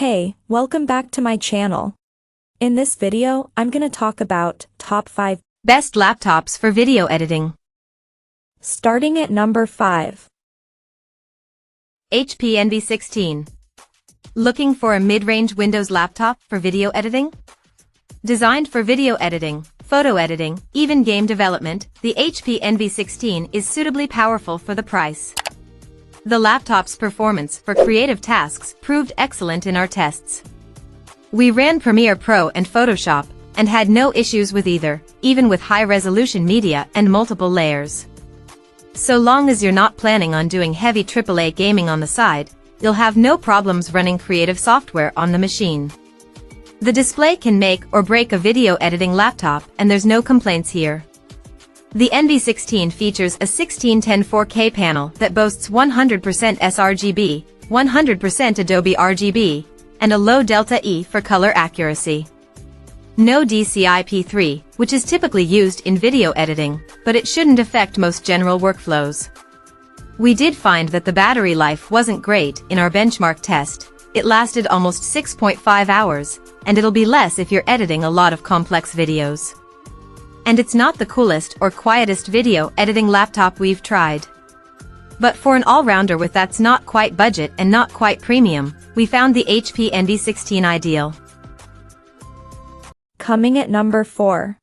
Hey, welcome back to my channel. In this video, I'm gonna talk about top 5 best laptops for video editing. Starting at number 5. HP Envy 16. Looking for a mid-range Windows laptop for video editing? Designed for video editing, photo editing, even game development, the HP Envy 16 is suitably powerful for the price. The laptop's performance for creative tasks proved excellent in our tests. We ran Premiere Pro and Photoshop, and had no issues with either, even with high-resolution media and multiple layers. So long as you're not planning on doing heavy AAA gaming on the side, you'll have no problems running creative software on the machine. The display can make or break a video editing laptop, and there's no complaints here. The Envy 16 features a 1610 4K panel that boasts 100% sRGB, 100% Adobe RGB, and a low delta E for color accuracy. No DCI-P3, which is typically used in video editing, but it shouldn't affect most general workflows. We did find that the battery life wasn't great in our benchmark test. It lasted almost 6.5 hours, and it'll be less if you're editing a lot of complex videos. And it's not the coolest or quietest video editing laptop we've tried. But for an all-rounder with that's not quite budget and not quite premium, we found the HP Envy 16 ideal. Coming at number 4.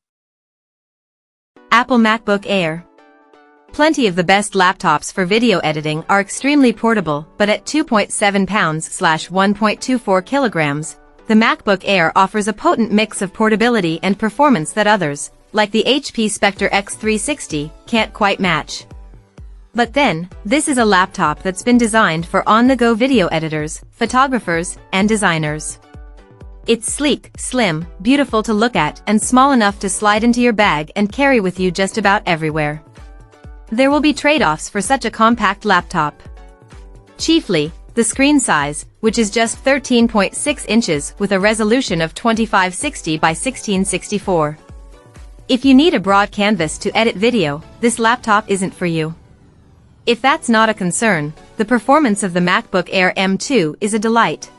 Apple MacBook Air. Plenty of the best laptops for video editing are extremely portable, but at 2.7 pounds/1.24 kilograms, the MacBook Air offers a potent mix of portability and performance that others, like the HP Spectre X360, can't quite match. But then, this is a laptop that's been designed for on-the-go video editors, photographers, and designers. It's sleek, slim, beautiful to look at, and small enough to slide into your bag and carry with you just about everywhere. There will be trade-offs for such a compact laptop. Chiefly, the screen size, which is just 13.6 inches with a resolution of 2560 by 1664. If you need a broad canvas to edit video, this laptop isn't for you. If that's not a concern, the performance of the MacBook Air M2 is a delight.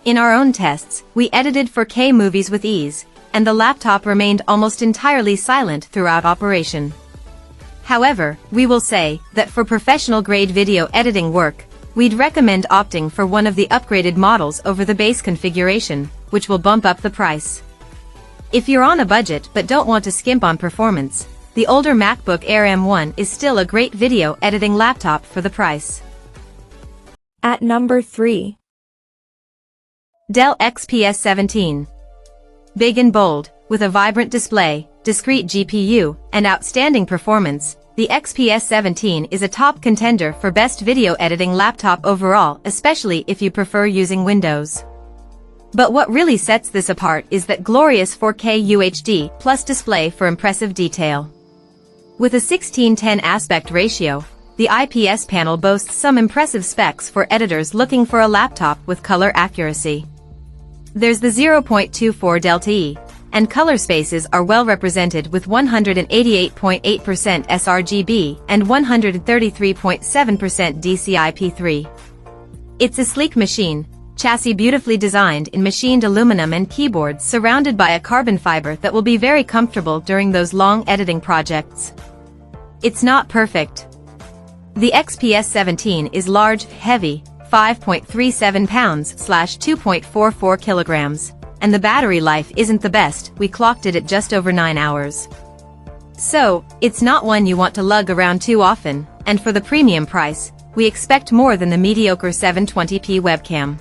In our own tests, we edited 4K movies with ease, and the laptop remained almost entirely silent throughout operation. However, we will say that for professional-grade video editing work, we'd recommend opting for one of the upgraded models over the base configuration, which will bump up the price. If you're on a budget but don't want to skimp on performance, the older MacBook Air M1 is still a great video editing laptop for the price. At number 3. Dell XPS 17. Big and bold, with a vibrant display, discrete GPU, and outstanding performance, the XPS 17 is a top contender for best video editing laptop overall, especially if you prefer using Windows. But what really sets this apart is that glorious 4K UHD plus display for impressive detail. With a 16:10 aspect ratio, the IPS panel boasts some impressive specs for editors looking for a laptop with color accuracy. There's the 0.24 delta E, and color spaces are well represented with 188.8% sRGB and 133.7% DCI-P3. It's a sleek machine, chassis beautifully designed in machined aluminum and keyboards surrounded by a carbon fiber that will be very comfortable during those long editing projects. It's not perfect. The XPS 17 is large, heavy, 5.37 pounds/2.44 kilograms, and the battery life isn't the best. We clocked it at just over 9 hours. So, it's not one you want to lug around too often, and for the premium price, we expect more than the mediocre 720p webcam.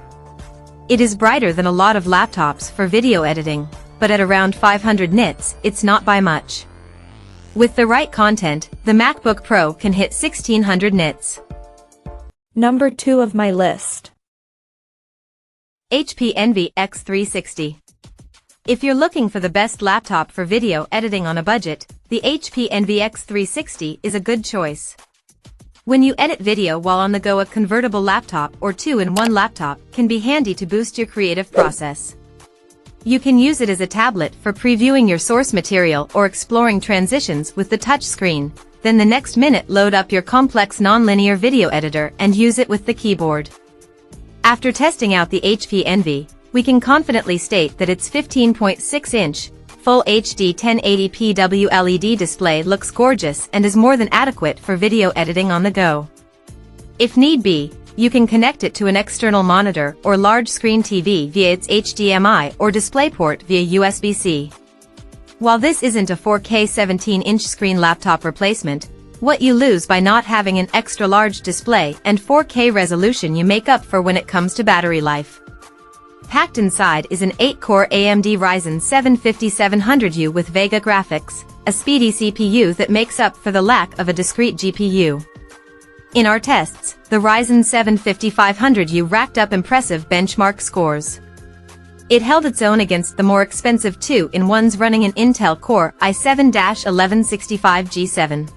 It is brighter than a lot of laptops for video editing, but at around 500 nits, it's not by much. With the right content, the MacBook Pro can hit 1600 nits. Number 2 of my list. HP Envy X360. If you're looking for the best laptop for video editing on a budget, the HP Envy X360 is a good choice. When you edit video while on the go, a convertible laptop or two-in-one laptop can be handy to boost your creative process. You can use it as a tablet for previewing your source material or exploring transitions with the touch screen, then the next minute load up your complex non-linear video editor and use it with the keyboard. After testing out the HP Envy, we can confidently state that its 15.6-inch, Full HD 1080p WLED display looks gorgeous and is more than adequate for video editing on the go. If need be, you can connect it to an external monitor or large screen TV via its HDMI or DisplayPort via USB-C. While this isn't a 4K 17-inch screen laptop replacement, what you lose by not having an extra large display and 4K resolution you make up for when it comes to battery life. Packed inside is an 8-core AMD Ryzen 7 5700U with Vega graphics, a speedy CPU that makes up for the lack of a discrete GPU. In our tests, the Ryzen 7 5500U racked up impressive benchmark scores. It held its own against the more expensive 2-in-1s running an Intel Core i7-1165G7.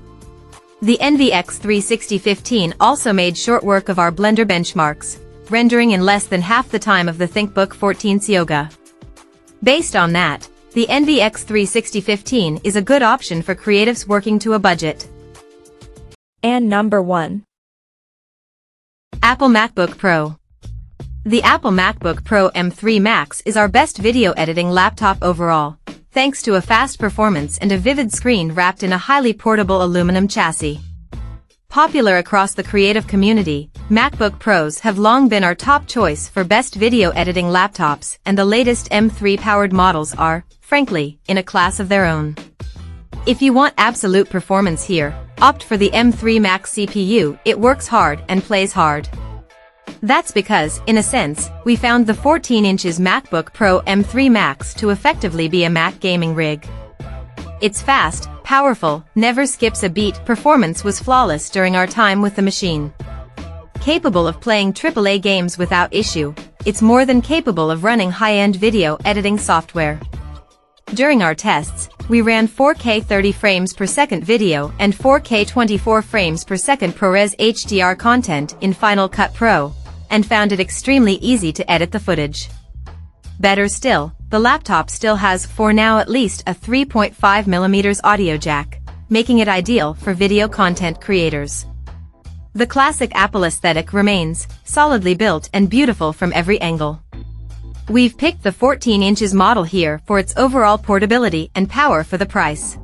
The Envy X360 15 also made short work of our Blender benchmarks, rendering in less than half the time of the ThinkBook 14 Yoga. Based on that, the Envy X360 15 is a good option for creatives working to a budget. And number 1. Apple MacBook Pro. The Apple MacBook Pro M3 Max is our best video editing laptop overall, thanks to a fast performance and a vivid screen wrapped in a highly portable aluminum chassis. Popular across the creative community, MacBook Pros have long been our top choice for best video editing laptops, and the latest M3-powered models are, frankly, in a class of their own. If you want absolute performance here, opt for the M3 Max CPU. It works hard and plays hard. That's because, in a sense, we found the 14 inches MacBook Pro M3 Max to effectively be a Mac gaming rig. Its fast, powerful, never skips a beat performance was flawless during our time with the machine. Capable of playing AAA games without issue, it's more than capable of running high-end video editing software. During our tests, we ran 4K 30 frames per second video and 4K 24 frames per second ProRes HDR content in Final Cut Pro, and found it extremely easy to edit the footage. Better still, the laptop still has, for now at least, a 3.5mm audio jack, making it ideal for video content creators. The classic Apple aesthetic remains, solidly built and beautiful from every angle. We've picked the 14 inches model here for its overall portability and power for the price.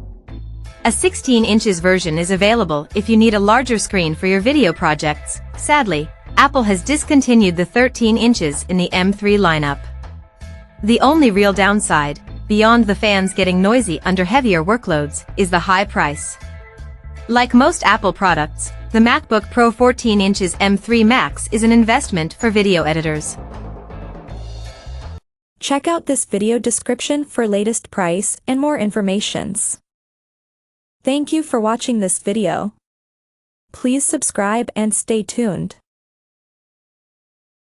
A 16 inches version is available if you need a larger screen for your video projects. Sadly, Apple has discontinued the 13 inches in the M3 lineup. The only real downside, beyond the fans getting noisy under heavier workloads, is the high price. Like most Apple products, the MacBook Pro 14 inches M3 Max is an investment for video editors. Check out this video description for latest price and more informations. Thank you for watching this video. Please subscribe and stay tuned.